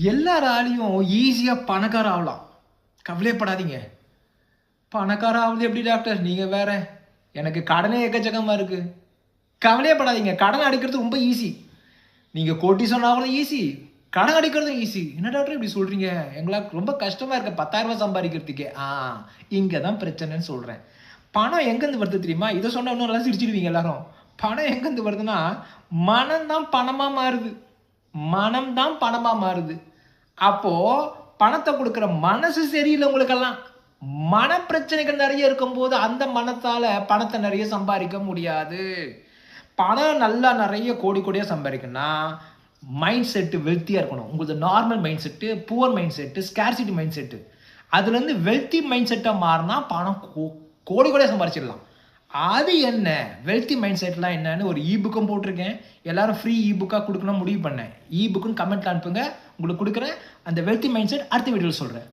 எல்லாராலையும் ஈஸியா பணக்கார ஆகலாம். கவலையப்படாதீங்க. பணக்கார ஆகுது எப்படி டாக்டர்? நீங்க வேற. எனக்கு கடனே எக்கச்சக்கமா இருக்கு. கவலையப்படாதீங்க. கடன் அடைக்கிறது ரொம்ப ஈஸி. நீங்க கோடீஸ்வரன் ஆகலாம் ஈஸி. கடன் அடைக்கிறதும் ஈஸி. என்ன டாக்டர் இப்படி சொல்றீங்க? எங்களுக்கு ரொம்ப கஷ்டமா இருக்கு 10,000 ரூபாய் சம்பாதிக்கிறதுக்கே. இங்க தான் பிரச்சனைன்னு சொல்றேன். பணம் எங்கேருந்து வருது தெரியுமா? இதை சொன்னா இன்னும் நல்லா சிரிச்சிடுவீங்க எல்லாரும். பணம் எங்கேருந்து வருதுன்னா, மனம் தான் பணமா மாறுது. மனம் தான் பணமா மாறுது. அப்போ பணத்தை கொடுக்கிற மனசு சரியில்லை உங்களுக்கெல்லாம். மன பிரச்சனைகள் நிறைய இருக்கும்போது அந்த மனத்தால பணத்தை நிறைய சம்பாதிக்க முடியாது. பணம் நல்லா நிறைய கோடி கோடியா சம்பாதிக்கணும்னா மைண்ட் செட்டு வெல்த்தியா இருக்கணும். உங்களுக்கு normal mind set, poor mind set, scarcity mind set. அதுலேருந்து வெல்த்தி மைண்ட் செட்டா மாறினா பணம் கோடி கோடியா சம்பாதிச்சிடலாம். அது என்ன வெல்த்தி மைண்ட் செட்லாம் என்னன்னு ஒரு புக்கும் போட்டிருக்கேன். எல்லாரும் ஃப்ரீ புக்காக கொடுக்கணும் முடிவு பண்ணேன். புக்குன்னு கமெண்ட்ல அனுப்புங்க, உங்களுக்கு கொடுக்குறேன். அந்த வெல்த்தி மைண்ட் செட் அடுத்த வீடியோவில் சொல்கிறேன்.